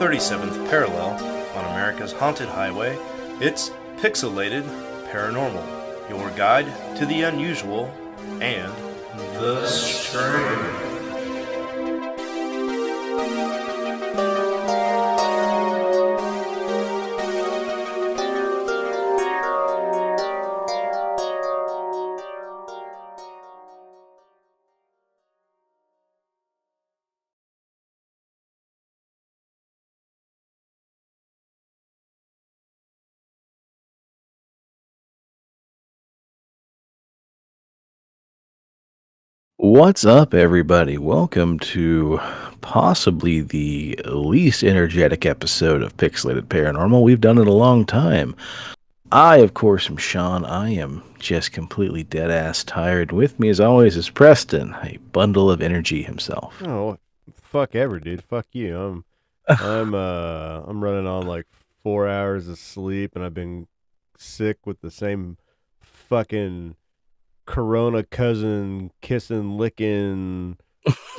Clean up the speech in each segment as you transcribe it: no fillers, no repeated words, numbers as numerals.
37th parallel on America's haunted highway, it's Pixelated Paranormal, your guide to the unusual and the strange. What's up, everybody? Welcome to possibly the least energetic episode of Pixelated Paranormal. We've done it a long time. I, of course, am Shawn. I am just completely dead-ass tired. With me, as always, is Preston, a bundle of energy himself. Oh, fuck ever, dude. Fuck you. I'm running on like 4 hours of sleep, and I've been sick with the same fucking corona cousin kissing licking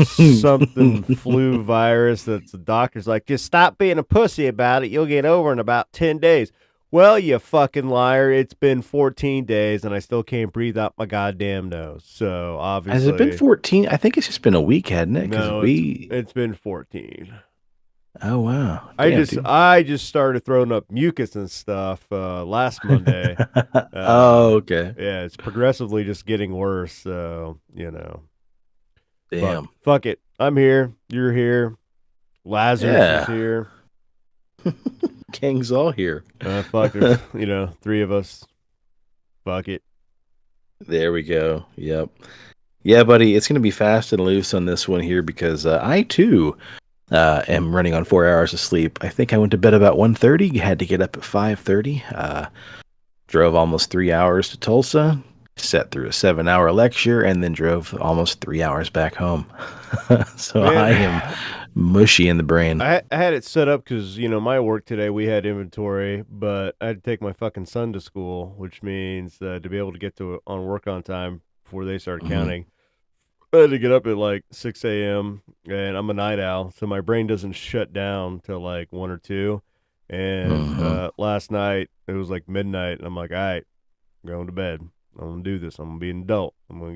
something flu virus that's the doctor's like, just stop being a pussy about it. You'll get over in about 10 days. Well, you fucking liar. It's been 14 days and I still can't breathe out my goddamn nose. So Has it been obviously, 14? I think it's just been a week, hadn't it? Because no, it's been 14. Oh, wow. I Damn, just dude. I just started throwing up mucus and stuff last Monday. Oh, okay. Yeah, it's progressively just getting worse. So Damn. fuck it. I'm here. You're here. Lazarus is Yeah. here. Gang's all here. Fuck, there's three of us. Fuck it. There we go. Yep. Yeah, buddy, it's going to be fast and loose on this one here because I too am running on 4 hours of sleep. I think I went to bed about 1:30. Had to get up at 5:30. Drove almost 3 hours to Tulsa. Sat through a 7-hour lecture and then drove almost 3 hours back home. So Man, I am mushy in the brain. I had it set up because my work today we had inventory, but I had to take my fucking son to school, which means to be able to get to on work on time before they start Mhm. counting. I had to get up at like 6 a.m. and I'm a night owl, so my brain doesn't shut down till like 1 or 2. And Mhm. last night it was like midnight, and I'm like, all right, I'm going to bed. I'm gonna do this. I'm gonna be an adult. I'm gonna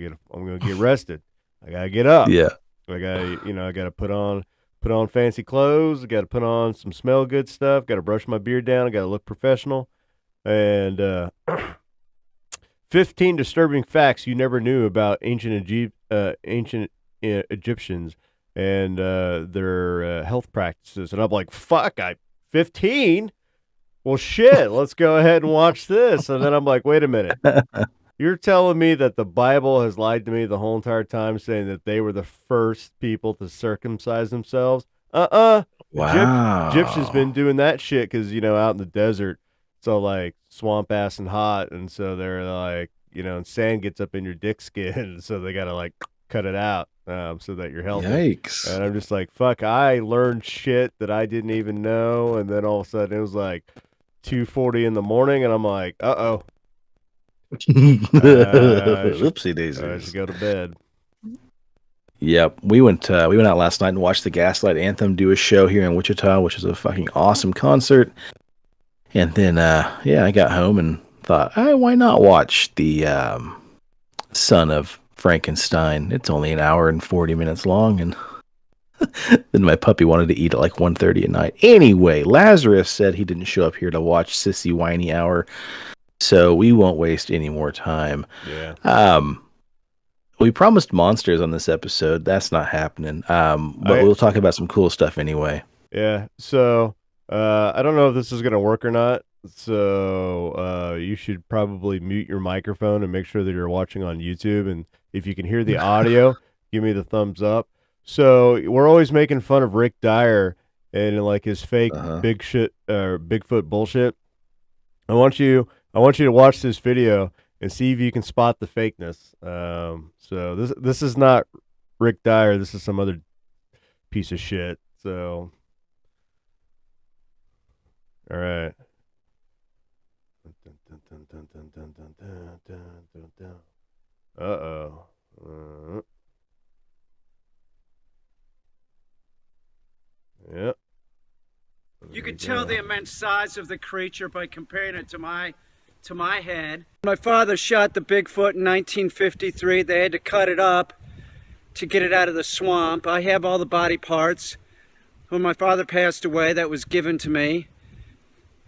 get rested. I gotta get up. Yeah. I gotta put on fancy clothes. I gotta put on some smell good stuff. Gotta brush my beard down. I gotta look professional. And 15 disturbing facts you never knew about ancient Egyptians and their health practices. And I'm like, fuck, 15? Well, shit, let's go ahead and watch this. And then I'm like, wait a minute. You're telling me that the Bible has lied to me the whole entire time, saying that they were the first people to circumcise themselves? Egyptians Wow. been doing that shit because, out in the desert, so like swamp ass and hot. And so they're like, and sand gets up in your dick skin. So they got to like cut it out so that you're healthy. Yikes. And I'm just like, fuck, I learned shit that I didn't even know. And then all of a sudden it was like 2:40 in the morning. And I'm like, uh-oh. Oopsie I should daisies. go to bed. Yep, we went out last night and watched the Gaslight Anthem do a show here in Wichita, which was a fucking awesome concert. And then I got home and thought, why not watch the Son of Frankenstein? It's only an hour and 40 minutes long, and then my puppy wanted to eat at like 1:30 at night. Anyway, Lazarus said he didn't show up here to watch Sissy Whiny Hour, so we won't waste any more time. Yeah. We promised monsters on this episode. That's not happening. But I we'll talk about some cool stuff anyway. Yeah. So I don't know if this is gonna work or not. So you should probably mute your microphone and make sure that you're watching on YouTube. And if you can hear the audio, give me the thumbs up. So we're always making fun of Rick Dyer and like his fake Uh-huh. Bigfoot bullshit. I want you to watch this video and see if you can spot the fakeness. So this is not Rick Dyer. This is some other piece of shit. So, all right. Uh-oh. Yep. You could tell the immense size of the creature by comparing it to my head. My father shot the Bigfoot in 1953. They had to cut it up to get it out of the swamp. I have all the body parts. When my father passed away, that was given to me.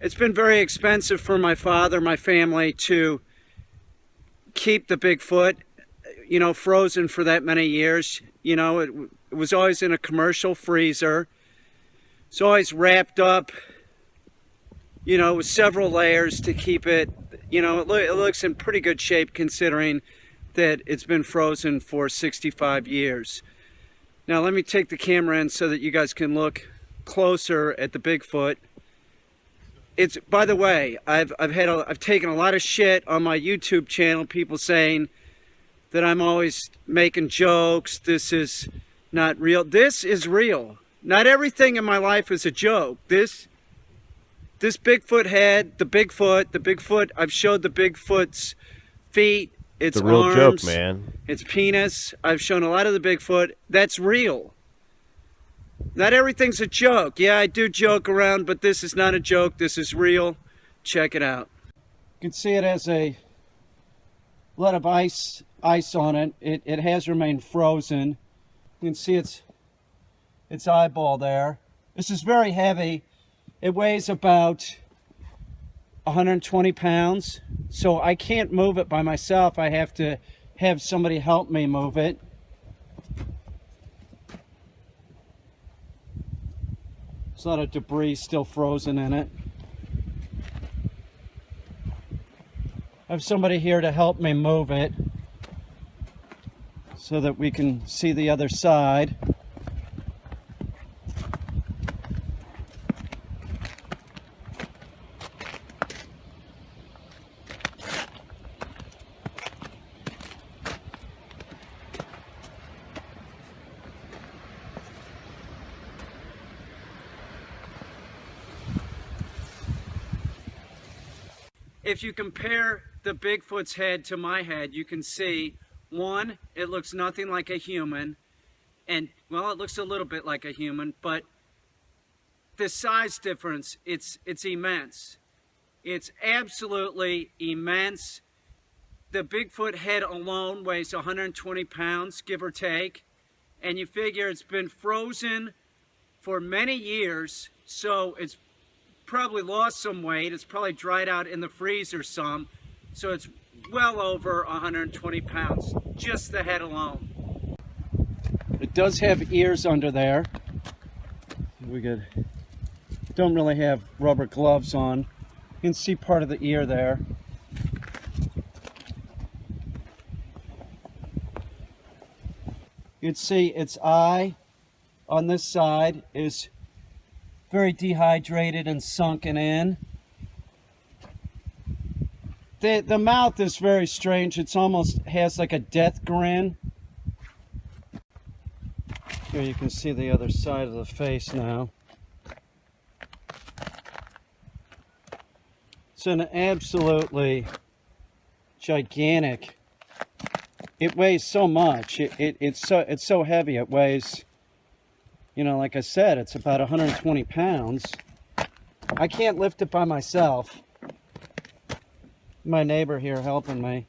It's been very expensive for my father, my family, to keep the Bigfoot, you know, frozen for that many years. You know, it was always in a commercial freezer. It's always wrapped up, you know, with several layers to keep it, you know, it looks in pretty good shape considering that it's been frozen for 65 years. Now let me take the camera in so that you guys can look closer at the Bigfoot. It's, by the way, I've taken a lot of shit on my YouTube channel, people saying that I'm always making jokes, this is not real. This is real. Not everything in my life is a joke. This Bigfoot head, the Bigfoot, I've showed the Bigfoot's feet, its the real arms, joke, man. its penis. I've shown a lot of the Bigfoot. That's real. Not everything's a joke. Yeah, I do joke around, but this is not a joke. This is real. Check it out. You can see it has a lot of ice on it. It has remained frozen. You can see its eyeball there. This is very heavy. It weighs about 120 pounds, so I can't move it by myself. I have to have somebody help me move it. There's a lot of debris still frozen in it. I have somebody here to help me move it so that we can see the other side. If you compare the Bigfoot's head to my head, you can see, one, it looks nothing like a human, and, well, it looks a little bit like a human, but the size difference, it's immense. It's absolutely immense. The Bigfoot head alone weighs 120 pounds, give or take, and you figure it's been frozen for many years, so it's probably lost some weight. It's probably dried out in the freezer some, so it's well over 120 pounds, just the head alone. It does have ears under there. Don't really have rubber gloves on. You can see part of the ear there. You'd see its eye on this side is very dehydrated and sunken in. The mouth is very strange. It's almost has like a death grin. Here you can see the other side of the face now. It's an absolutely gigantic. It weighs so much. It's so heavy. It weighs, you know, like I said, it's about 120 pounds. I can't lift it by myself. My neighbor here helping me.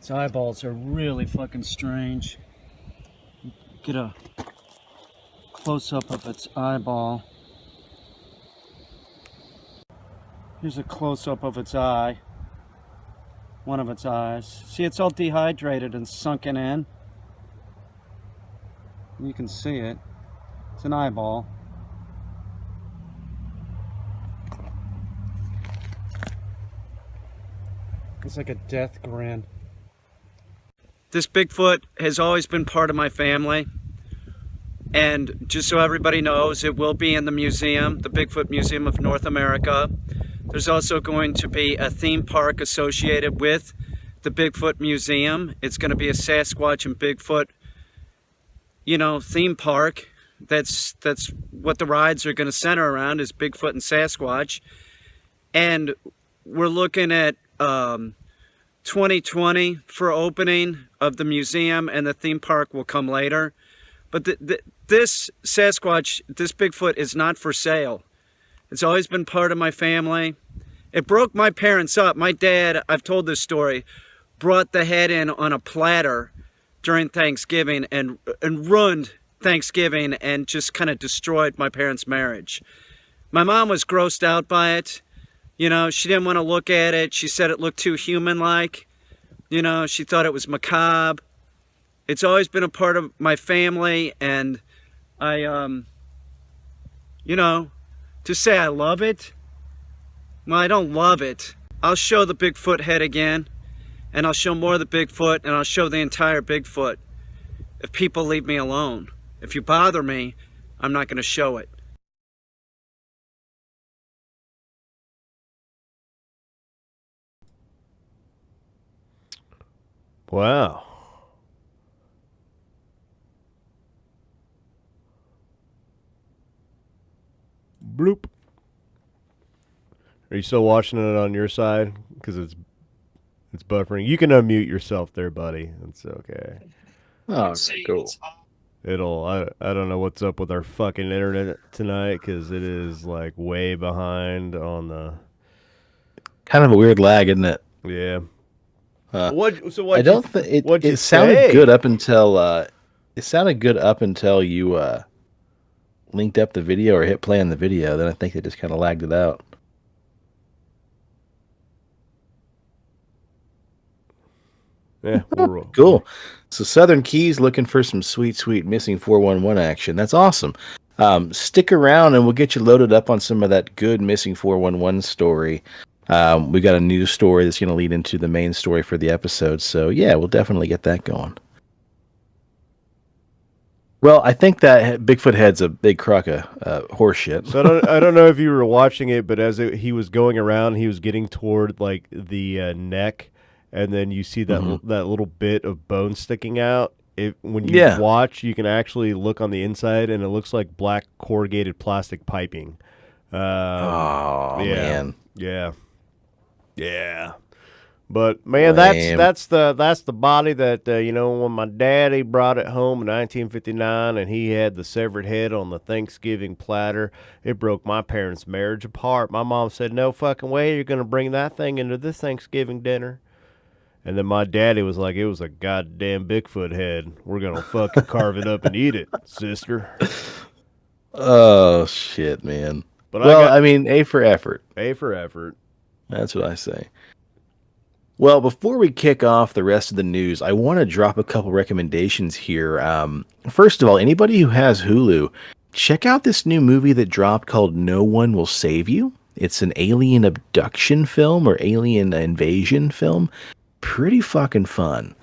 Its eyeballs are really fucking strange. Get a close-up of its eyeball. Here's a close-up of its eye. One of its eyes. See, it's all dehydrated and sunken in. You can see it. It's an eyeball. It's like a death grin. This Bigfoot has always been part of my family. And just so everybody knows, it will be in the museum, the Bigfoot Museum of North America. There's also going to be a theme park associated with the Bigfoot Museum. It's going to be a Sasquatch and Bigfoot, theme park. That's what the rides are going to center around, is Bigfoot and Sasquatch. And we're looking at 2020 for opening of the museum, and the theme park will come later. But this Sasquatch, this Bigfoot, is not for sale. It's always been part of my family. It broke my parents up. My dad, I've told this story, brought the head in on a platter during Thanksgiving and ruined Thanksgiving and just kind of destroyed my parents' marriage. My mom was grossed out by it. She didn't want to look at it. She said it looked too human-like. She thought it was macabre. It's always been a part of my family, and I, to say I love it, well, I don't love it. I'll show the Bigfoot head again, and I'll show more of the Bigfoot, and I'll show the entire Bigfoot if people leave me alone. If you bother me, I'm not going to show it. Wow. Bloop. Are you still watching it on your side? Because it's buffering. You can unmute yourself there, buddy. It's okay. Oh, cool. I don't know what's up with our fucking internet tonight, because it is like way behind on the. Kind of a weird lag, isn't it? Yeah. What I don't think it sounded good up until you linked up the video or hit play on the video. Then I think they just kind of lagged it out. Yeah, cool. So Southern Keys looking for some sweet missing 411 action. That's awesome. Stick around and we'll get you loaded up on some of that good missing 411 story. We got a news story that's going to lead into the main story for the episode. So yeah, we'll definitely get that going. Well, I think that Bigfoot head's a big crock of horse shit. So I don't know if you were watching it, but he was going around, he was getting toward like the neck, and then you see that that little bit of bone sticking out. When you watch, you can actually look on the inside, and it looks like black corrugated plastic piping. Man. Yeah. But man, that's the body that when my daddy brought it home in 1959 and he had the severed head on the Thanksgiving platter, it broke my parents' marriage apart. My mom said, "No fucking way you're gonna bring that thing into this Thanksgiving dinner." And then my daddy was like, "It was a goddamn Bigfoot head. We're gonna fucking carve it up and eat it, sister." Oh shit, man. But A for effort. A for effort. That's what I say. Well, before we kick off the rest of the news, I want to drop a couple recommendations here. First of all, anybody who has Hulu, check out this new movie that dropped called No One Will Save You. It's an alien abduction film or alien invasion film. Pretty fucking fun.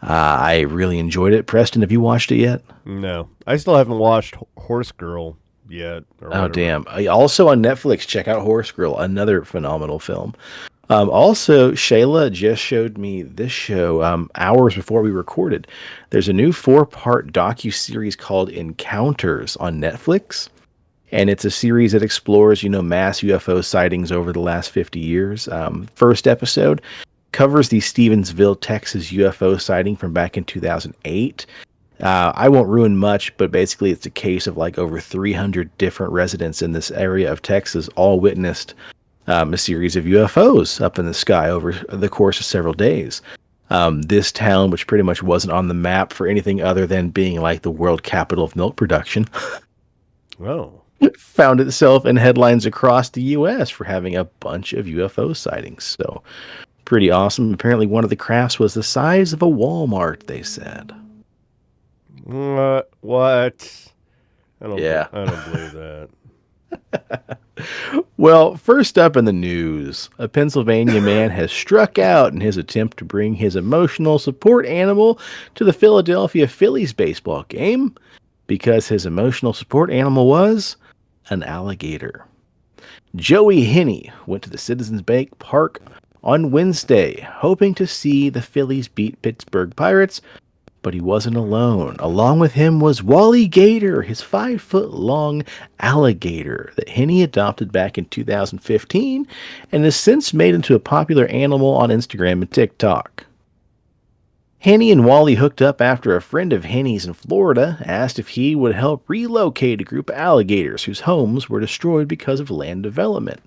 I really enjoyed it. Preston, have you watched it yet? No. I still haven't watched Horse Girl yet. Oh, damn. Also on Netflix, check out Horse Girl, another phenomenal film. Also, Shayla just showed me this show hours before we recorded. There's a new 4-part docuseries called Encounters on Netflix. And it's a series that explores, mass UFO sightings over the last 50 years. First episode covers the Stevensville, Texas UFO sighting from back in 2008. I won't ruin much, but basically it's a case of like over 300 different residents in this area of Texas all witnessed a series of UFOs up in the sky over the course of several days. This town, which pretty much wasn't on the map for anything other than being like the world capital of milk production, found itself in headlines across the U.S. for having a bunch of UFO sightings. So pretty awesome. Apparently one of the crafts was the size of a Walmart, they said. What? I don't Yeah. I don't believe that. Well, first up in the news, a Pennsylvania man has struck out in his attempt to bring his emotional support animal to the Philadelphia Phillies baseball game. because his emotional support animal was an alligator. Joey Henney went to the Citizens Bank Park on Wednesday, hoping to see the Phillies beat Pittsburgh Pirates, but he wasn't alone. Along with him was Wally Gator, his 5-foot-long alligator that Henney adopted back in 2015 and has since made into a popular animal on Instagram and TikTok. Henney and Wally hooked up after a friend of Henney's in Florida asked if he would help relocate a group of alligators whose homes were destroyed because of land development.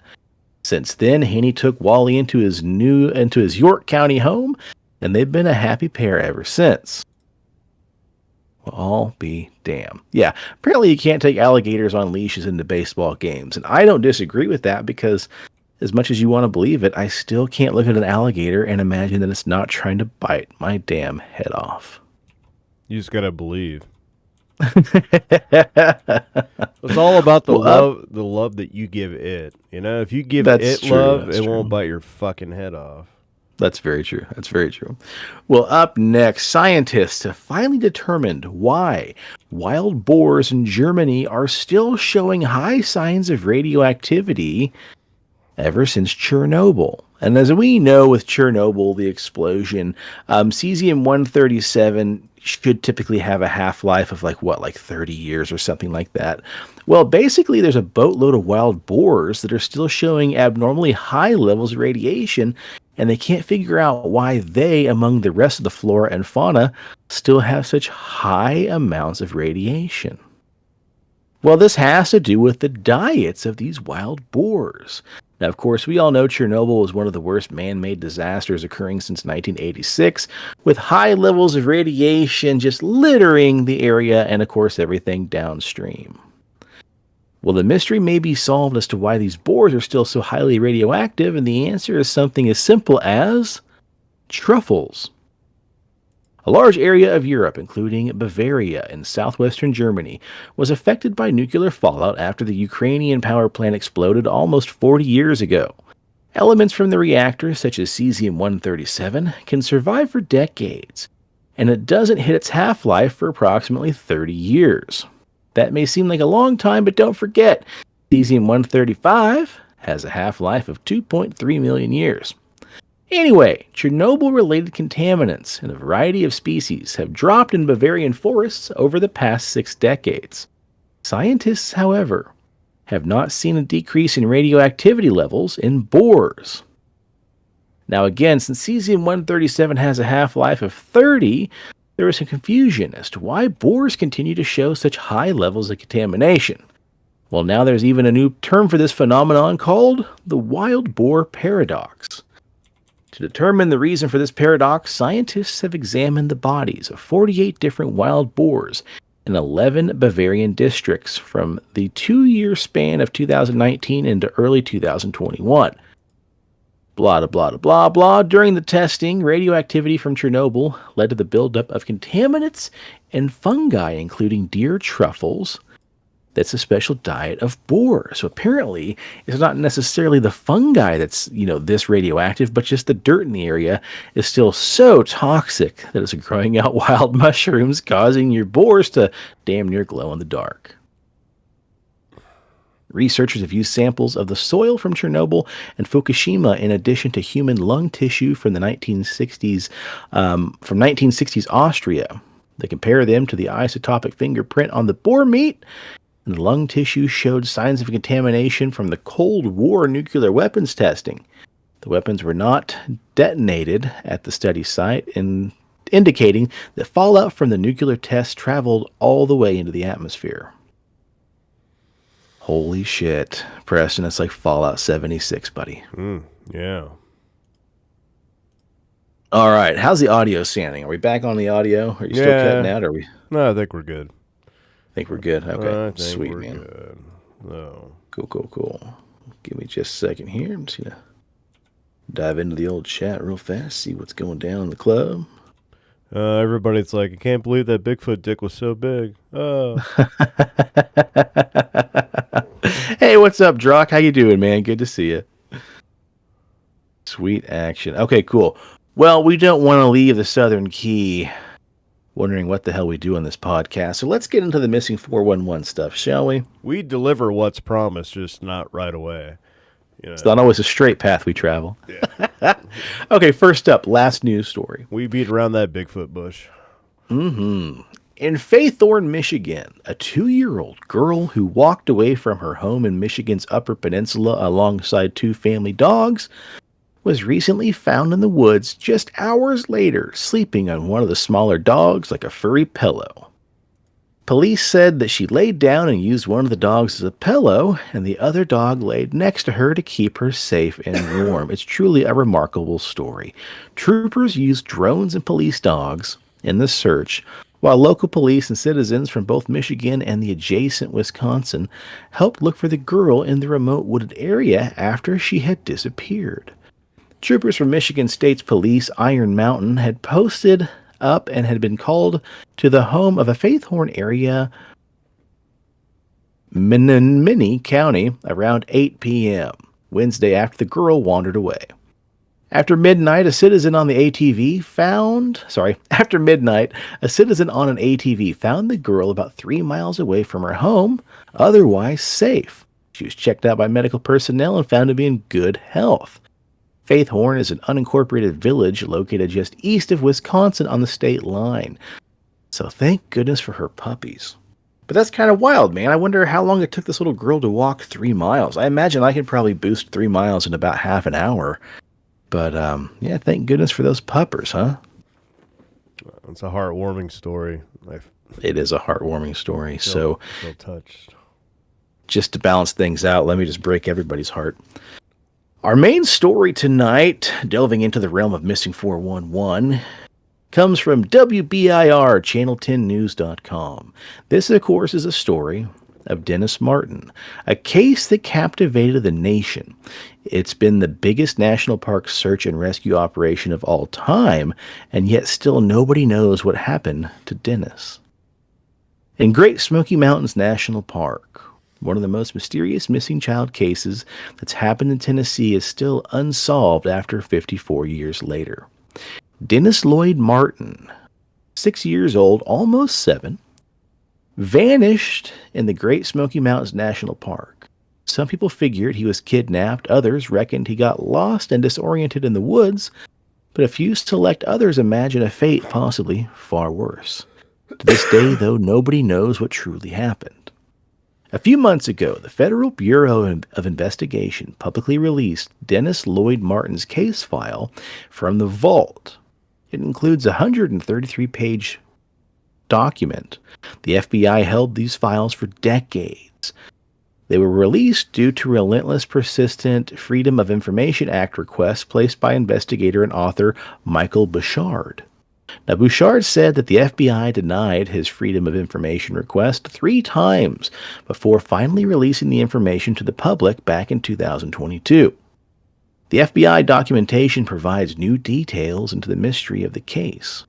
Since then, Henney took Wally into his York County home, and they've been a happy pair ever since. Well, I'll be damned. Yeah, apparently you can't take alligators on leashes into baseball games, and I don't disagree with that because as much as you want to believe it, I still can't look at an alligator and imagine that it's not trying to bite my damn head off. You just gotta believe. It's all about the love that you give it. You know, if you give it love, it won't bite your fucking head off. That's very true. That's very true. Well, up next, scientists have finally determined why wild boars in Germany are still showing high signs of radioactivity ever since Chernobyl. And as we know with Chernobyl, the explosion, cesium-137 should typically have a half-life of like 30 years or something like that. Well, basically there's a boatload of wild boars that are still showing abnormally high levels of radiation, and they can't figure out why they, among the rest of the flora and fauna, still have such high amounts of radiation. Well, this has to do with the diets of these wild boars. Now, of course, we all know Chernobyl was one of the worst man-made disasters occurring since 1986, with high levels of radiation just littering the area and, of course, everything downstream. Well, the mystery may be solved as to why these boars are still so highly radioactive, and the answer is something as simple as truffles. A large area of Europe, including Bavaria and southwestern Germany, was affected by nuclear fallout after the Ukrainian power plant exploded almost 40 years ago. Elements from the reactor, such as cesium-137, can survive for decades, and it doesn't hit its half-life for approximately 30 years. That may seem like a long time, but don't forget, cesium-135 has a half-life of 2.3 million years. Anyway, Chernobyl-related contaminants in a variety of species have dropped in Bavarian forests over the past 6 decades. Scientists, however, have not seen a decrease in radioactivity levels in boars. Now again, since cesium-137 has a half-life of 30, there is some confusion as to why boars continue to show such high levels of contamination. Well, now there's even a new term for this phenomenon called the wild boar paradox. To determine the reason for this paradox, scientists have examined the bodies of 48 different wild boars in 11 Bavarian districts from the 2-year span of 2019 into early 2021. Blah, blah, blah, blah, blah. During the testing, radioactivity from Chernobyl led to the buildup of contaminants and fungi, including deer truffles. That's a special diet of boar. So apparently, it's not necessarily the fungi that's, this radioactive, but just the dirt in the area is still so toxic that it's growing out wild mushrooms, causing your boars to damn near glow in the dark. Researchers have used samples of the soil from Chernobyl and Fukushima in addition to human lung tissue from the 1960s, from 1960s Austria. They compare them to the isotopic fingerprint on the boar meat, and the lung tissue showed signs of contamination from the Cold War nuclear weapons testing. The weapons were not detonated at the study site, indicating that fallout from the nuclear test traveled all the way into the atmosphere. Holy shit, Preston, it's like Fallout 76, buddy. Yeah. All right, how's the audio sounding? Are we back on the audio? Are you still cutting out? Or are we? No, I think we're good. Think we're good? Okay, sweet, man. Good. No. Cool. Give me just a second here. I'm just going to dive into the old chat real fast, see what's going down in the club. Everybody's like, I can't believe that Bigfoot dick was so big. Oh. Hey, what's up, Drock? How you doing, man? Good to see you. Sweet action. Okay, cool. Well, we don't want to leave the Southern Key wondering what the hell we do on this podcast. So let's get into the missing 411 stuff, shall we? We deliver what's promised, just not right away. You know, It's not always a straight path we travel. yeah. Okay, first up, last news story. We beat around that Bigfoot bush. In Faithorn, Michigan, a 2-year-old girl who walked away from her home in Michigan's Upper Peninsula alongside 2 family dogs was recently found in the woods just hours later, sleeping on one of the smaller dogs like a furry pillow. Police said that she laid down and used one of the dogs as a pillow, and the other dog laid next to her to keep her safe and warm. It's truly a remarkable story. Troopers used drones and police dogs in the search, while local police and citizens from both Michigan and the adjacent Wisconsin helped look for the girl in the remote wooded area after she had disappeared. Troopers from Michigan State's Police Iron Mountain had posted up and had been called to the home of a Faithorn area, Menominee County, around 8 p.m. Wednesday after the girl wandered away. After midnight, a citizen on an ATV found the girl about 3 miles away from her home, otherwise safe. She was checked out by medical personnel and found to be in good health. Faithorn is an unincorporated village located just east of Wisconsin on the state line. So thank goodness for her puppies. But that's kind of wild, man. I wonder how long it took this little girl to walk 3 miles. I imagine I could probably boost 3 miles in about half an hour. But, yeah, thank goodness for those puppers, huh? It's a heartwarming story. It is a heartwarming story. I feel touched. Just to balance things out, let me just break everybody's heart. Our main story tonight, delving into the realm of Missing 411, comes from WBIR, channel10news.com. This, of course, is a story of Dennis Martin, a case that captivated the nation. It's been the biggest national park search and rescue operation of all time, and yet still nobody knows what happened to Dennis. In Great Smoky Mountains National Park, one of the most mysterious missing child cases that's happened in Tennessee is still unsolved after 54 years later. Dennis Lloyd Martin, 6 years old, almost 7, vanished in the Great Smoky Mountains National Park. Some people figured he was kidnapped, others reckoned he got lost and disoriented in the woods, but a few select others imagine a fate possibly far worse. To this day, though, nobody knows what truly happened. A few months ago, the Federal Bureau of Investigation publicly released Dennis Lloyd Martin's case file from the vault. It includes a 133-page document. The FBI held these files for decades. They were released due to relentless, persistent Freedom of Information Act requests placed by investigator and author Michael Bouchard. Now, Bouchard said that the FBI denied his Freedom of Information request 3 times before finally releasing the information to the public back in 2022. The FBI documentation provides new details into the mystery of the case.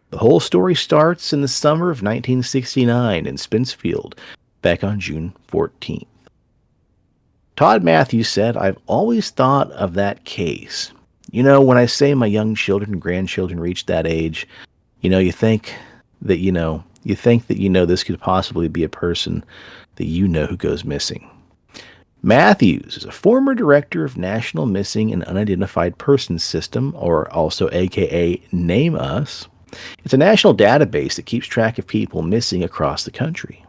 The whole story starts in the summer of 1969 in Spencefield, back on June 14th. Todd Matthews said, "I've always thought of that case. You know, when I say my young children and grandchildren reach that age, you think that this could possibly be a person that who goes missing." Matthews is a former director of National Missing and Unidentified Persons System, or also AKA Name Us. It's a national database that keeps track of people missing across the country.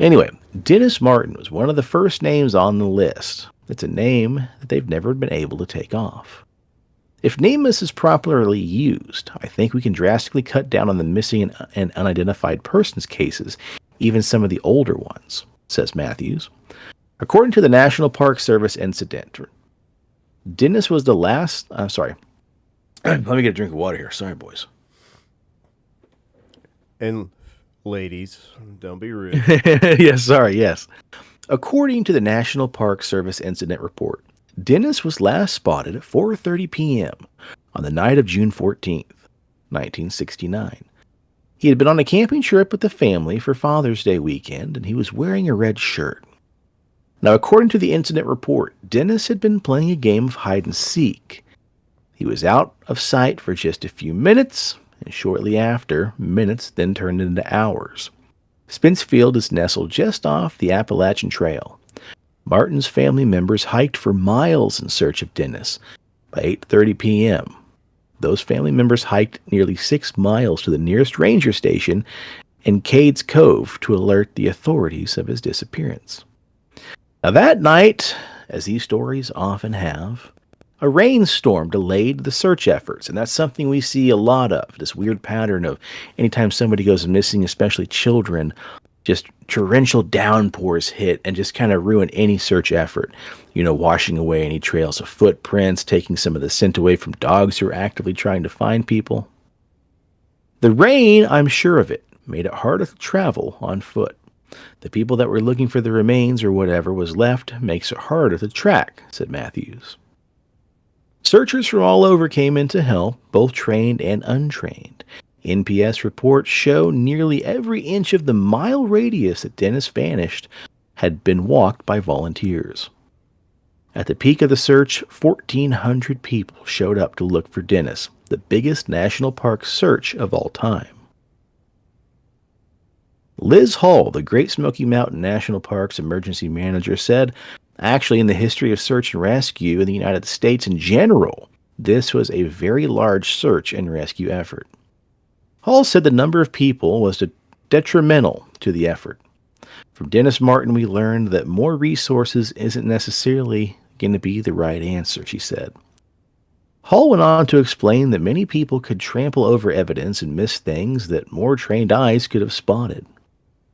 Anyway, Dennis Martin was one of the first names on the list. It's a name that they've never been able to take off. If NAMUS is properly used, I think we can drastically cut down on the missing and unidentified persons cases, even some of the older ones, says Matthews. According to the National Park Service incident, Dennis was the last... I'm sorry. Let me get a drink of water here. Sorry, boys. And ladies, don't be rude. Yes. According to the National Park Service incident report, Dennis was last spotted at 4:30 p.m. on the night of June 14th, 1969. He had been on a camping trip with the family for Father's Day weekend, and he was wearing a red shirt. Now, according to the incident report, Dennis had been playing a game of hide and seek. He was out of sight for just a few minutes, and shortly after, minutes then turned into hours. Spence Field is nestled just off the Appalachian Trail. Martin's family members hiked for miles in search of Dennis. By 8:30 p.m., those family members hiked nearly 6 miles to the nearest ranger station in Cades Cove to alert the authorities of his disappearance. Now that night, as these stories often have, a rainstorm delayed the search efforts, and that's something we see a lot of, this weird pattern of anytime somebody goes missing, especially children, just torrential downpours hit and just kind of ruin any search effort. Washing away any trails of footprints, taking some of the scent away from dogs who are actively trying to find people. The rain, I'm sure of it, made it harder to travel on foot. The people that were looking for the remains or whatever was left makes it harder to track, said Matthews. Searchers from all over came in to help, both trained and untrained. NPS reports show nearly every inch of the mile radius that Dennis vanished had been walked by volunteers. At the peak of the search, 1,400 people showed up to look for Dennis, the biggest national park search of all time. Liz Hall, the Great Smoky Mountain National Park's emergency manager, said, actually, in the history of search and rescue in the United States in general, this was a very large search and rescue effort. Hall said the number of people was detrimental to the effort. From Dennis Martin, we learned that more resources isn't necessarily going to be the right answer, she said. Hall went on to explain that many people could trample over evidence and miss things that more trained eyes could have spotted.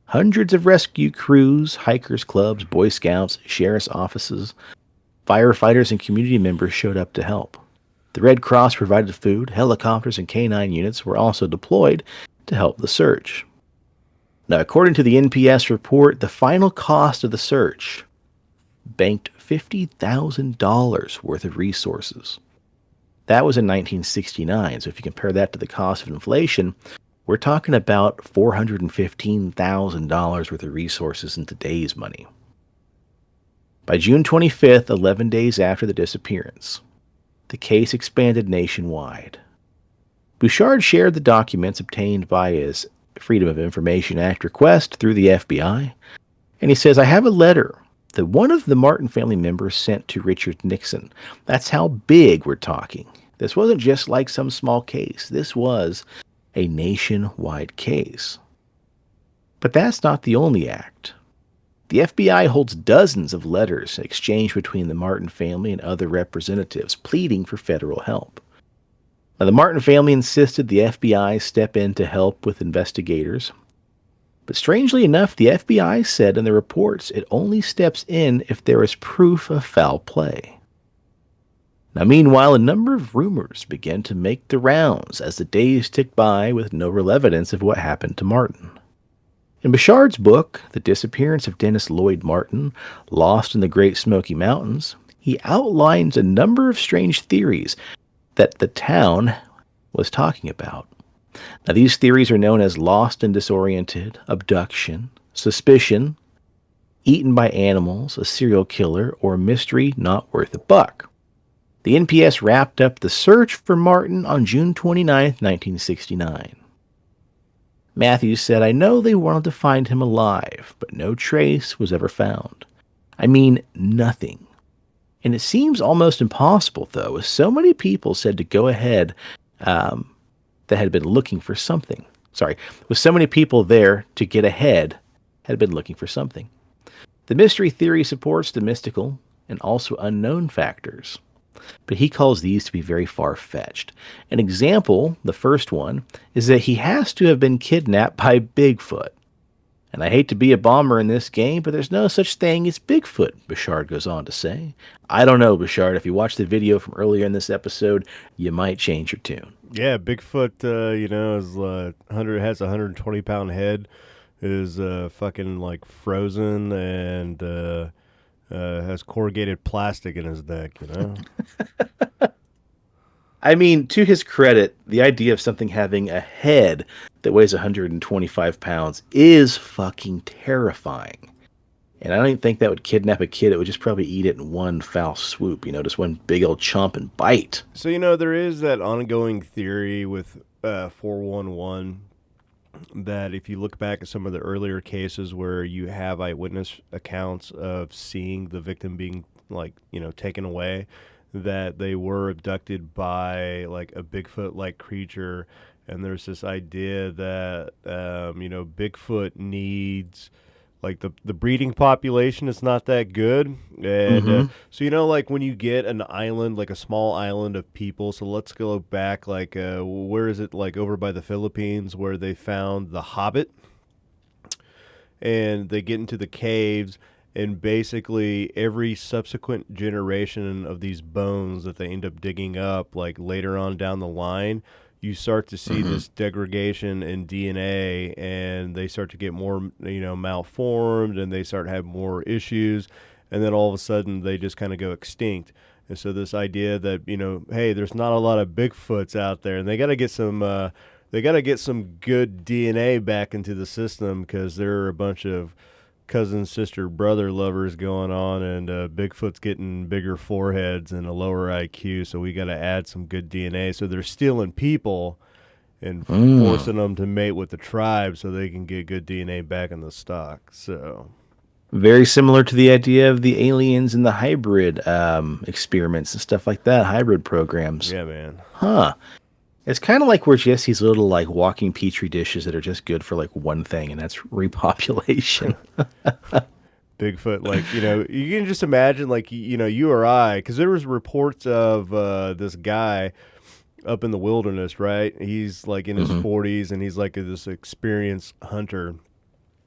Hundreds of rescue crews, hikers clubs, Boy Scouts, sheriff's offices, firefighters, and community members showed up to help. The Red Cross provided food, helicopters, and K-9 units were also deployed to help the search. Now, according to the NPS report, the final cost of the search banked $50,000 worth of resources. That was in 1969, so if you compare that to the cost of inflation, we're talking about $415,000 worth of resources in today's money. By June 25th, 11 days after the disappearance, the case expanded nationwide. Bouchard shared the documents obtained by his Freedom of Information Act request through the FBI, and he says, I have a letter that one of the Martin family members sent to Richard Nixon. That's how big we're talking. This wasn't just like some small case. This was a nationwide case. But that's not the only act. The FBI holds dozens of letters exchanged between the Martin family and other representatives pleading for federal help. Now, the Martin family insisted the FBI step in to help with investigators. But strangely enough, the FBI said in the reports it only steps in if there is proof of foul play. Now, meanwhile, a number of rumors began to make the rounds as the days ticked by with no real evidence of what happened to Martin. In Bouchard's book, The Disappearance of Dennis Lloyd Martin, Lost in the Great Smoky Mountains, he outlines a number of strange theories that the town was talking about. Now, these theories are known as lost and disoriented, abduction, suspicion, eaten by animals, a serial killer, or mystery not worth a buck. The NPS wrapped up the search for Martin on June 29, 1969. Matthews said, I know they wanted to find him alive, but no trace was ever found. I mean, nothing. And it seems almost impossible, though, as so many people said to go ahead that had been looking for something. With so many people there to get ahead had been looking for something. The mystery theory supports the mystical and also unknown factors, but he calls these to be very far-fetched. An example, the first one, is that he has to have been kidnapped by Bigfoot. And I hate to be a bomber in this game, but there's no such thing as Bigfoot, Bouchard goes on to say. I don't know, Bouchard. If you watched the video from earlier in this episode, you might change your tune. Yeah, Bigfoot, is has a 120-pound head, is fucking like frozen, and has corrugated plastic in his neck. I mean, to his credit, the idea of something having a head that weighs 125 pounds is fucking terrifying. And I don't even think that would kidnap a kid. It would just probably eat it in one foul swoop, just one big old chomp and bite. So, there is that ongoing theory with 411 that if you look back at some of the earlier cases where you have eyewitness accounts of seeing the victim being taken away, that they were abducted by like a Bigfoot-like creature, and there's this idea that Bigfoot needs like the breeding population is not that good, and so like when you get an island, like a small island of people, so let's go back like where is it, like over by the Philippines where they found the Hobbit, and they get into the caves, and basically every subsequent generation of these bones that they end up digging up, like later on down the line, you start to see this degradation in DNA, and they start to get more, malformed, and they start to have more issues, and then all of a sudden they just kind of go extinct. And so this idea that, hey, there's not a lot of Bigfoots out there, and they got to get some good DNA back into the system, because there are a bunch of cousin, sister, brother lovers going on, and Bigfoot's getting bigger foreheads and a lower IQ, so we got to add some good DNA. So they're stealing people and forcing them to mate with the tribe so they can get good DNA back in the stock. So very similar to the idea of the aliens and the hybrid experiments and stuff like that, hybrid programs. Yeah, man. Huh. It's kind of like we're just these little like walking petri dishes that are just good for like one thing, and that's repopulation. Bigfoot, like, you can just imagine, like, you or I, because there was reports of this guy up in the wilderness, right? He's like in his 40s, and he's like this experienced hunter,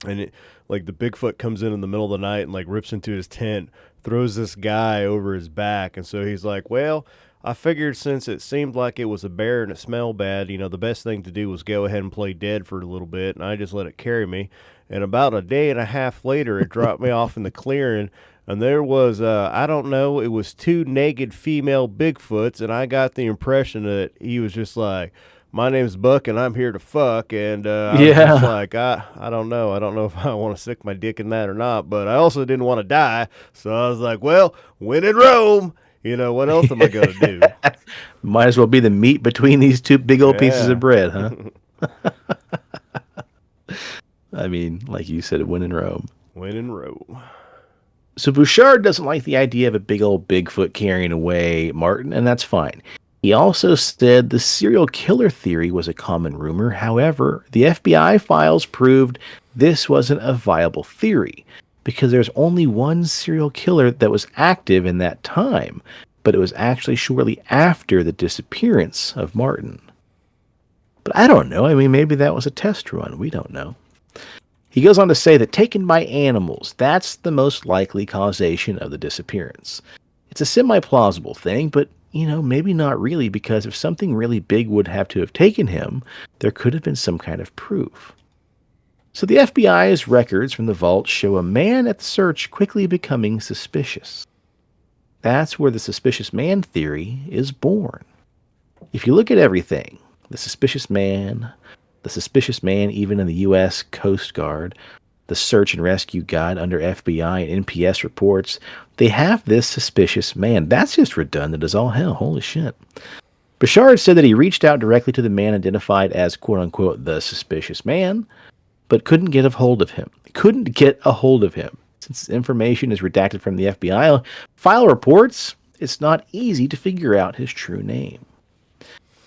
and like the Bigfoot comes in the middle of the night and like rips into his tent, throws this guy over his back, and so he's like, well, I figured since it seemed like it was a bear and it smelled bad, the best thing to do was go ahead and play dead for a little bit, and I just let it carry me. And about a day and a half later, it dropped me off in the clearing, and there was, I don't know, it was 2 naked female Bigfoots, and I got the impression that he was just like, my name's Buck, and I'm here to fuck, and I was just like, I don't know. I don't know if I want to stick my dick in that or not, but I also didn't want to die, so I was like, well, when in Rome... what else am I going to do? Might as well be the meat between these 2 big old pieces of bread, huh? I mean, like you said, when in Rome. When in Rome. So Bouchard doesn't like the idea of a big old Bigfoot carrying away Martin, and that's fine. He also said the serial killer theory was a common rumor. However, the FBI files proved this wasn't a viable theory, because there's only one serial killer that was active in that time, but it was actually shortly after the disappearance of Martin. But I don't know. I mean, maybe that was a test run. We don't know. He goes on to say that taken by animals, that's the most likely causation of the disappearance. It's a semi-plausible thing, but, maybe not really, because if something really big would have to have taken him, there could have been some kind of proof. So the FBI's records from the vault show a man at the search quickly becoming suspicious. That's where the suspicious man theory is born. If you look at everything, the suspicious man even in the U.S. Coast Guard, the search and rescue guide under FBI and NPS reports, they have this suspicious man. That's just redundant as all hell. Holy shit. Bouchard said that he reached out directly to the man identified as quote-unquote the suspicious man, but couldn't get a hold of him. Since information is redacted from the FBI file reports, it's not easy to figure out his true name.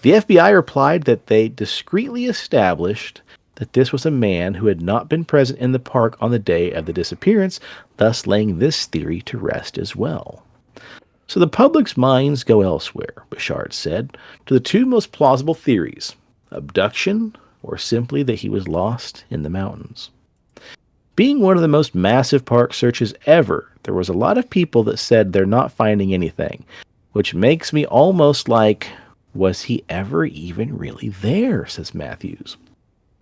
The FBI replied that they discreetly established that this was a man who had not been present in the park on the day of the disappearance, thus laying this theory to rest as well. So the public's minds go elsewhere, Bouchard said, to the 2 most plausible theories: abduction, or simply that he was lost in the mountains. Being one of the most massive park searches ever, there was a lot of people that said they're not finding anything, which makes me almost like, was he ever even really there, says Matthews.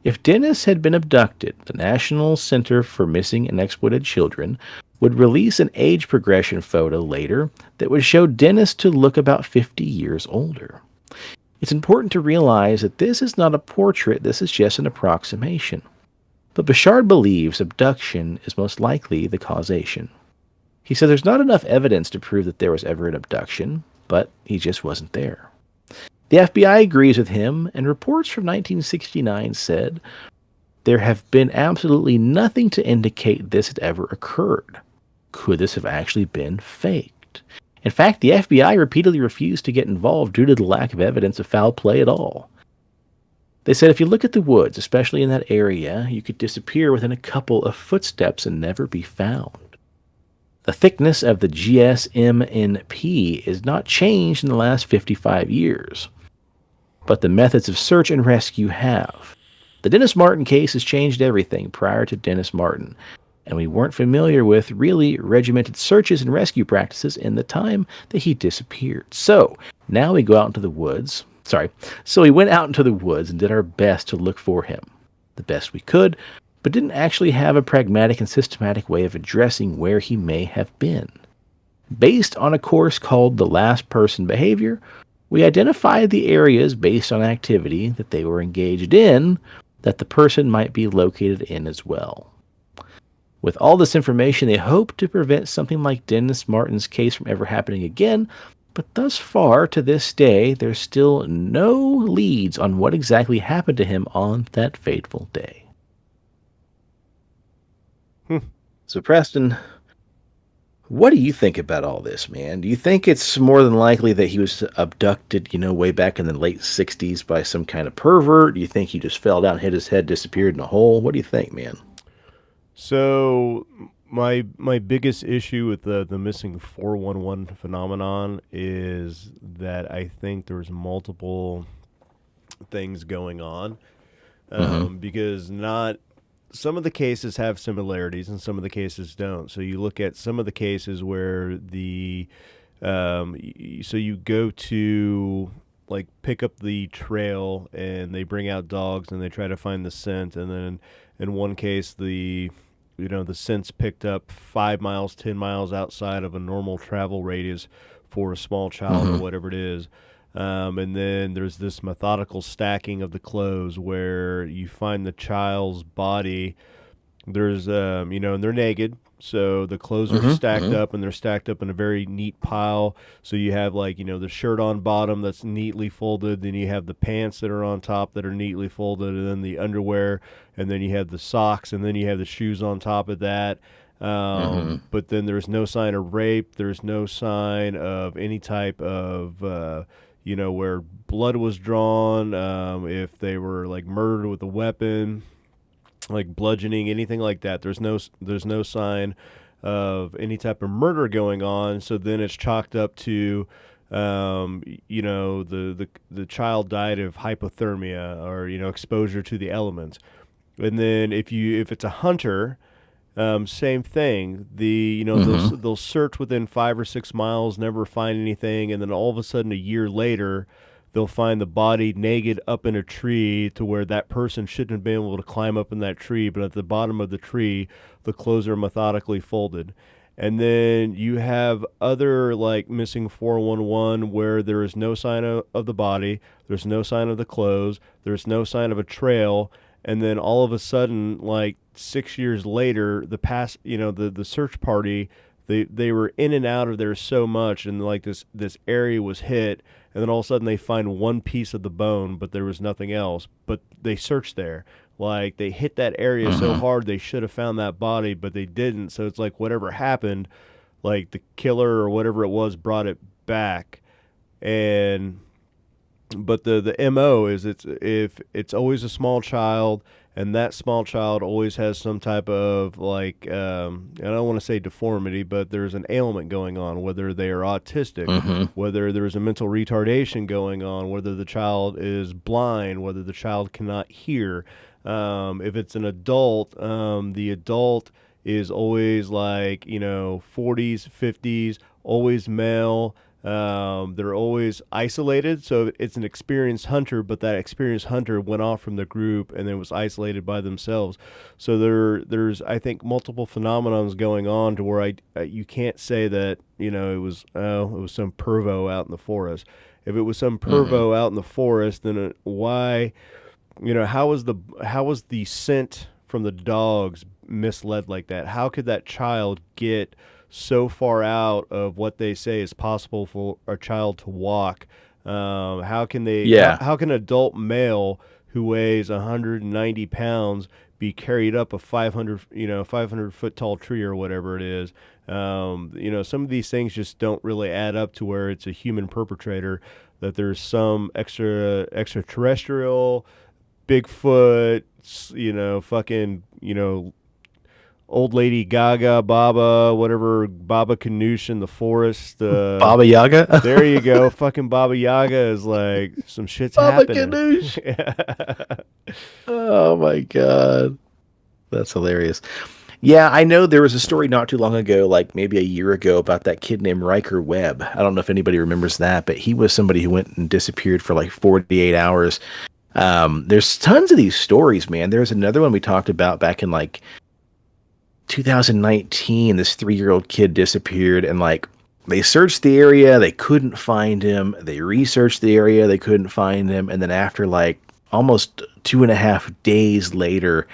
If Dennis had been abducted, the National Center for Missing and Exploited Children would release an age progression photo later that would show Dennis to look about 50 years older. It's important to realize that this is not a portrait, this is just an approximation. But Bouchard believes abduction is most likely the causation. He said there's not enough evidence to prove that there was ever an abduction, but he just wasn't there. The FBI agrees with him, and reports from 1969 said there have been absolutely nothing to indicate this had ever occurred. Could this have actually been faked? In fact, the FBI repeatedly refused to get involved due to the lack of evidence of foul play at all. They said if you look at the woods, especially in that area, you could disappear within a couple of footsteps and never be found. The thickness of the GSMNP is not changed in the last 55 years, but the methods of search and rescue have. The Dennis Martin case has changed everything prior to Dennis Martin, and we weren't familiar with really regimented searches and rescue practices in the time that he disappeared. So now we go out into the woods. So we went out into the woods and did our best to look for him, the best we could, but didn't actually have a pragmatic and systematic way of addressing where he may have been. Based on a course called the last person behavior, we identified the areas based on activity that they were engaged in that the person might be located in as well. With all this information, they hope to prevent something like Dennis Martin's case from ever happening again, but thus far, to this day, there's still no leads on what exactly happened to him on that fateful day. So, Preston, what do you think about all this, man? Do you think it's more than likely that he was abducted, way back in the late 60s by some kind of pervert? Do you think he just fell down, hit his head, disappeared in a hole? What do you think, man? So my biggest issue with the missing 411 phenomenon is that I think there's multiple things going on, because not some of the cases have similarities and some of the cases don't. So you look at some of the cases where so you go to like pick up the trail and they bring out dogs and they try to find the scent, and then in one case the scent's picked up 5 miles, 10 miles outside of a normal travel radius for a small child or whatever it is. And then there's this methodical stacking of the clothes where you find the child's body. There's, and they're naked. So the clothes are stacked up, and they're stacked up in a very neat pile. So you have the shirt on bottom that's neatly folded. Then you have the pants that are on top that are neatly folded, and then the underwear, and then you have the socks, and then you have the shoes on top of that. But then there's no sign of rape. There's no sign of any type of, where blood was drawn, if they were like murdered with a weapon, like bludgeoning, anything like that. There's no sign of any type of murder going on. So then it's chalked up to, the child died of hypothermia or exposure to the elements. And then if it's a hunter, same thing. They'll search within 5 or 6 miles, never find anything, and then all of a sudden a year later, they'll find the body naked up in a tree to where that person shouldn't have been able to climb up in that tree, but at the bottom of the tree, the clothes are methodically folded. And then you have other like missing 411 where there is no sign of the body, there's no sign of the clothes, there's no sign of a trail, and then all of a sudden, like 6 years later, the search party, they were in and out of there so much, and like this area was hit, and then all of a sudden they find one piece of the bone, but there was nothing else. But they searched there. Like they hit that area so hard they should have found that body, but they didn't. So it's like whatever happened, like the killer or whatever it was brought it back. But the MO is if it's always a small child, and that small child always has some type of like, I don't want to say deformity, but there's an ailment going on, whether they are autistic, whether there's a mental retardation going on, whether the child is blind, whether the child cannot hear. If it's an adult, the adult is always like, 40s, 50s, always male. They're always isolated, so it's an experienced hunter, but that experienced hunter went off from the group and then was isolated by themselves. So there's I think multiple phenomenons going on to where you can't say that it was some pervo out in the forest. If it was some pervo out in the forest, then why how was the scent from the dogs misled like that? How could that child get so far out of what they say is possible for a child to walk How can they? Yeah. How can an adult male who weighs 190 pounds be carried up a 500 foot tall tree or whatever it is? Some of these things just don't really add up to where it's a human perpetrator. That there's some extraterrestrial, Bigfoot, fucking, old lady Gaga, Baba, whatever, Baba Ganoush in the forest. Baba Yaga. There you go. Fucking Baba Yaga is like some shit's Baba happening. Ganoush. Oh my god, that's hilarious. Yeah, I know there was a story not too long ago, like maybe a year ago, about that kid named Riker Webb. I don't know if anybody remembers that, but he was somebody who went and disappeared for like 48 hours. There's tons of these stories, man. There's another one we talked about back in like 2019. This 3-year-old kid disappeared, and like they searched the area, they couldn't find him. They researched the area, they couldn't find him, and then after like almost 2.5 days later,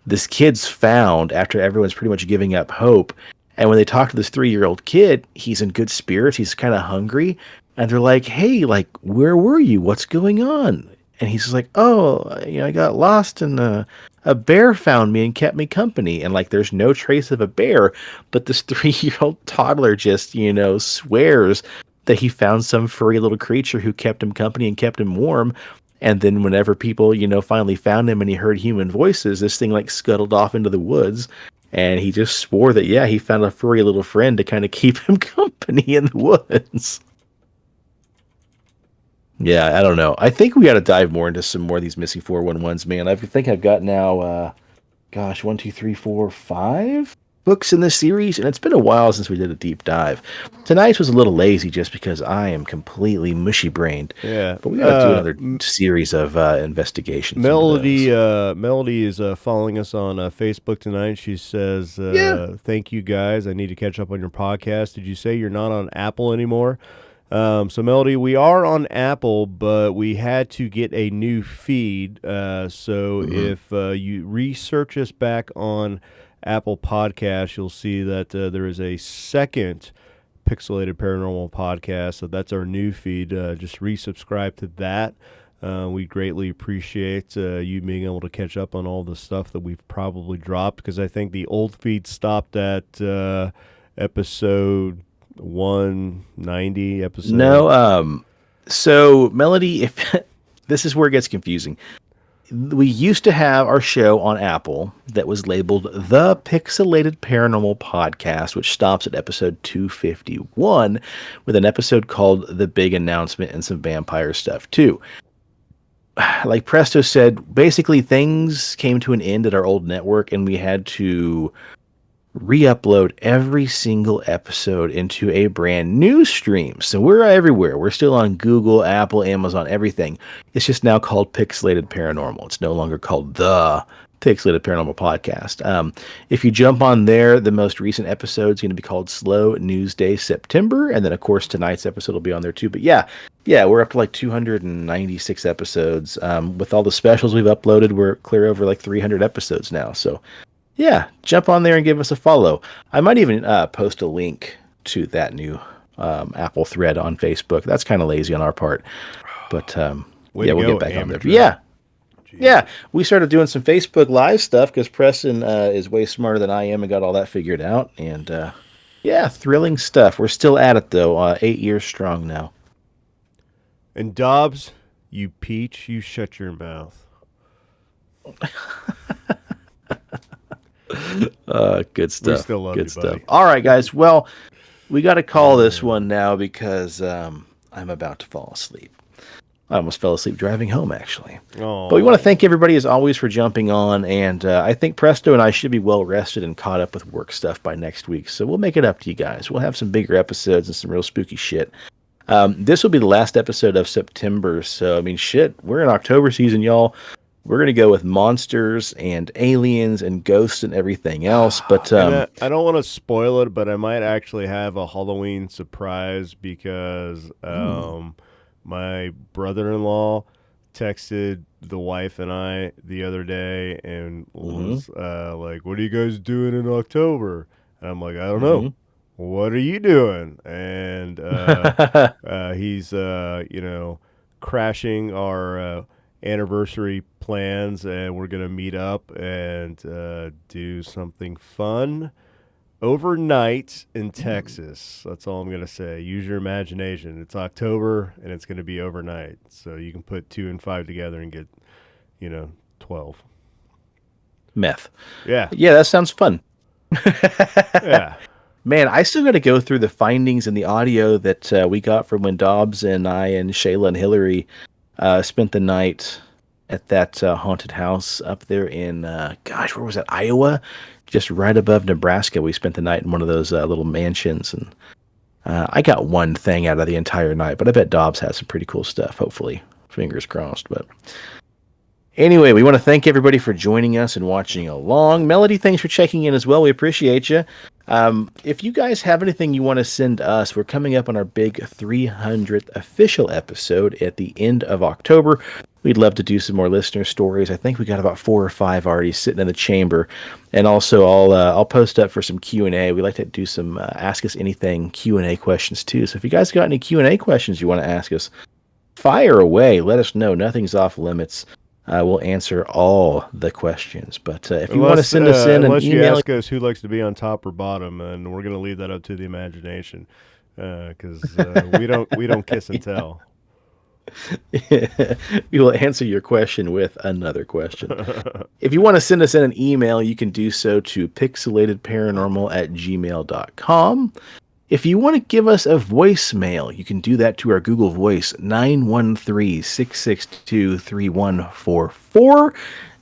this kid's found after everyone's pretty much giving up hope. And when they talk to this 3-year-old kid, he's in good spirits. He's kind of hungry. And they're like, hey, like, where were you? What's going on? And he's like, oh, I got lost and a bear found me and kept me company. And like, there's no trace of a bear. But this 3-year-old toddler just, swears that he found some furry little creature who kept him company and kept him warm. And then whenever people, finally found him and he heard human voices, this thing like scuttled off into the woods. And he just swore that, yeah, he found a furry little friend to kind of keep him company in the woods. Yeah, I don't know. I think we got to dive more into some more of these missing 411s, man. I think I've got now, 1, 2, 3, 4, 5 books in this series, and it's been a while since we did a deep dive. Tonight's was a little lazy just because I am completely mushy-brained. Yeah. But we got to do another series of investigations. Melody is following us on Facebook tonight. She says, thank you, guys. I need to catch up on your podcast. Did you say you're not on Apple anymore? So Melody, we are on Apple, but we had to get a new feed. If you research us back on Apple Podcasts, you'll see that there is a second Pixelated Paranormal podcast. So that's our new feed. Just resubscribe to that. We greatly appreciate you being able to catch up on all the stuff that we've probably dropped, because I think the old feed stopped at episode 190 episode. No, so Melody, if this is where it gets confusing. We used to have our show on Apple that was labeled The Pixelated Paranormal Podcast, which stops at episode 251 with an episode called The Big Announcement and some vampire stuff too. Like Presto said, basically things came to an end at our old network and we had to re-upload every single episode into a brand new stream. So we're everywhere. We're still on Google, Apple, Amazon, everything. It's just now called Pixelated Paranormal. It's no longer called The Pixelated Paranormal Podcast. If you jump on there, the most recent episode is going to be called Slow News Day September. And then, of course, tonight's episode will be on there too. But yeah, we're up to like 296 episodes. With all the specials we've uploaded, we're clear over like 300 episodes now. So yeah, jump on there and give us a follow. I might even post a link to that new Apple thread on Facebook. That's kind of lazy on our part. But we'll get back on there. But yeah, we started doing some Facebook Live stuff because Preston is way smarter than I am and got all that figured out. And thrilling stuff. We're still at it, though. 8 years strong now. And Dobbs, you peach, you shut your mouth. Good stuff. We still love Good you, stuff. buddy. All right, guys. Well, we got to call this one now because I'm about to fall asleep. I almost fell asleep driving home, actually. Aww. But we want to thank everybody, as always, for jumping on. And I think Presto and I should be well rested and caught up with work stuff by next week. So we'll make it up to you guys. We'll have some bigger episodes and some real spooky shit. This will be the last episode of September. So, I mean, shit, we're in October season, y'all. We're going to go with monsters and aliens and ghosts and everything else. But I don't want to spoil it, but I might actually have a Halloween surprise because my brother-in-law texted the wife and I the other day and was like, what are you guys doing in October? And I'm like, I don't know. what are you doing? And he's, crashing our anniversary plans, and we're going to meet up and do something fun overnight in Texas. That's all I'm going to say. Use your imagination. It's October, and it's going to be overnight. So you can put 2 and 5 together and get, 12. Meth. Yeah. Yeah, that sounds fun. Yeah. Man, I still got to go through the findings and the audio that we got from when Dobbs and I and Shayla and Hillary spent the night at that haunted house up there in, where was that? Iowa? Just right above Nebraska. We spent the night in one of those little mansions. And I got one thing out of the entire night, but I bet Dobbs has some pretty cool stuff, hopefully. Fingers crossed. But anyway, we want to thank everybody for joining us and watching along. Melody, thanks for checking in as well. We appreciate you. If you guys have anything you want to send us, we're coming up on our big 300th official episode at the end of October. We'd love to do some more listener stories. I think we got about 4 or 5 already sitting in the chamber. And also, I'll post up for some Q&A. We like to do some Ask Us Anything Q&A questions, too. So if you guys got any Q&A questions you want to ask us, fire away. Let us know. Nothing's off limits. We'll answer all the questions. But if you want to send us in an unless you email, ask us who likes to be on top or bottom, and we're going to leave that up to the imagination, because we don't kiss and tell. we will answer your question with another question. If you want to send us in an email, you can do so to pixelatedparanormal@gmail.com. If you want to give us a voicemail, you can do that to our Google Voice, 913-662-3144.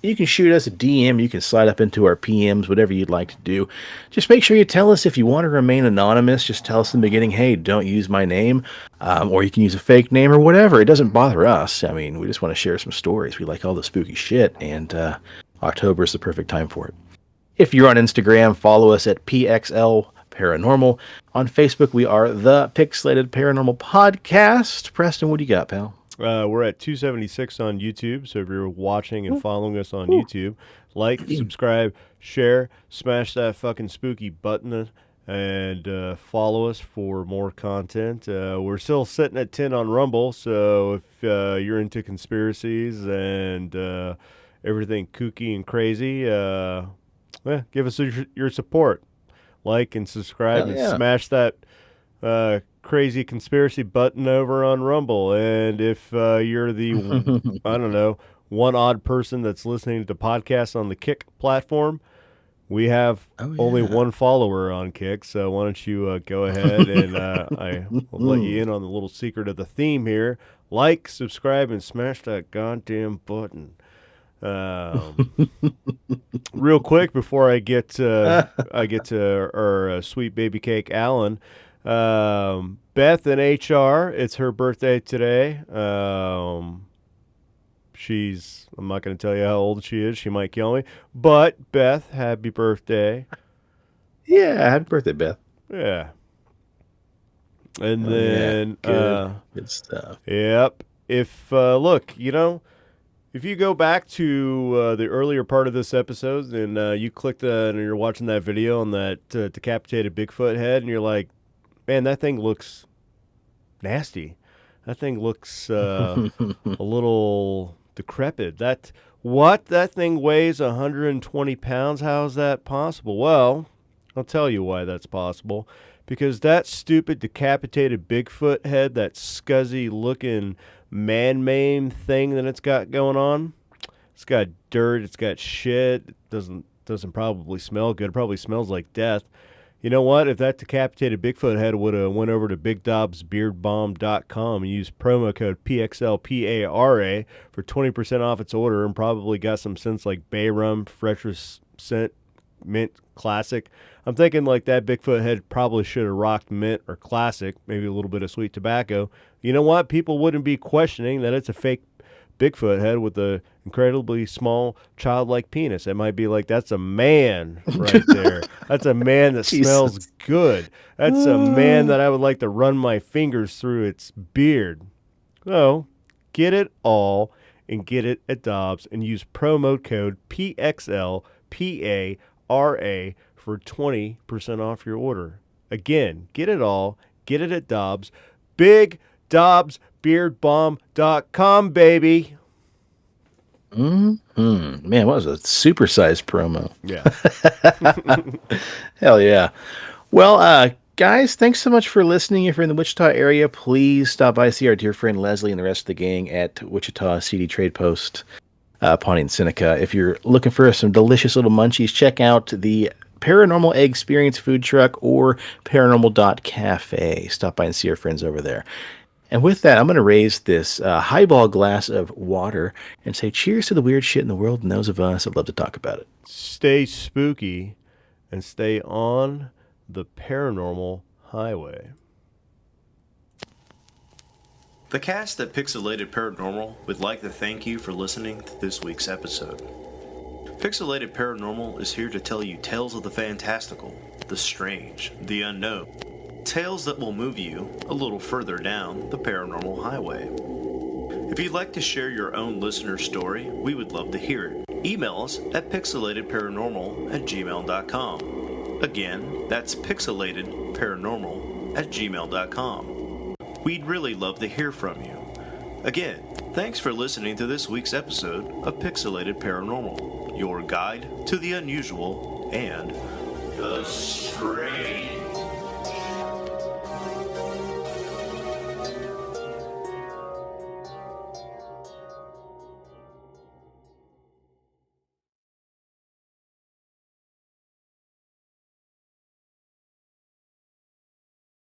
You can shoot us a DM. You can slide up into our PMs, whatever you'd like to do. Just make sure you tell us if you want to remain anonymous. Just tell us in the beginning, hey, don't use my name, or you can use a fake name or whatever. It doesn't bother us. I mean, we just want to share some stories. We like all the spooky shit, and October is the perfect time for it. If you're on Instagram, follow us at PXL Paranormal. On Facebook, we are the Pixelated Paranormal Podcast. Preston, what do you got, pal? We're at 276 on YouTube, so if you're watching and following us on YouTube, like, subscribe, share, smash that fucking spooky button, and follow us for more content. We're still sitting at 10 on Rumble, so if you're into conspiracies and everything kooky and crazy, give us your support. Like and subscribe and smash that crazy conspiracy button over on Rumble. And if you're the, I don't know, one odd person that's listening to podcasts on the Kick platform, we have only one follower on Kick. So why don't you go ahead and I will let you in on the little secret of the theme here. Like, subscribe, and smash that goddamn button. Real quick before I get to our sweet baby cake Alan, Beth in HR, it's her birthday today. I'm not going to tell you how old she is. She might kill me. But Beth, happy birthday. Yeah, happy birthday, Beth. Yeah. And then good stuff. Yep. If look, if you go back to the earlier part of this episode and you clicked and you're watching that video on that decapitated Bigfoot head, and you're like, man, that thing looks nasty. That thing looks a little decrepit. That thing weighs 120 pounds. How is that possible? Well, I'll tell you why that's possible. Because that stupid decapitated Bigfoot head, that scuzzy looking man-made thing that it's got going on, it's got dirt, it's got shit, it doesn't probably smell good, it probably smells like death. You know what? If that decapitated Bigfoot head would have went over to BigDobsBeardBomb.com and used promo code PXLPARA for 20% off its order, and probably got some scents like Bay Rum, Freshest Scent, Mint, Classic. I'm thinking like that Bigfoot head probably should have rocked Mint or Classic, maybe a little bit of sweet tobacco. You know what? People wouldn't be questioning that it's a fake Bigfoot head with a incredibly small childlike penis. It might be like, that's a man right there. That's a man that smells good. That's a man that I would like to run my fingers through its beard. So get it all and get it at Dobbs and use promo code PXLPARA for 20% off your order. Again, get it all. Get it at Dobbs. BigDobbsBeardBomb.com, baby. Man, what was a supersized promo? Yeah. Hell yeah. Well, guys, thanks so much for listening. If you're in the Wichita area, please stop by, see our dear friend Leslie and the rest of the gang at Wichita CD Trade Post, Pawnee and Seneca. If you're looking for some delicious little munchies, check out the Paranormal Experience food truck or paranormal.cafe. Stop by and see our friends over there. And with that, I'm going to raise this highball glass of water and say cheers to the weird shit in the world and those of us that love to talk about it. Stay spooky and stay on the paranormal highway. The cast at Pixelated Paranormal would like to thank you for listening to this week's episode. Pixelated Paranormal is here to tell you tales of the fantastical, the strange, the unknown. Tales that will move you a little further down the paranormal highway. If you'd like to share your own listener story, we would love to hear it. Email us at pixelatedparanormal@gmail.com. Again, that's pixelatedparanormal@gmail.com. We'd really love to hear from you. Again, thanks for listening to this week's episode of Pixelated Paranormal, your guide to the unusual and the strange.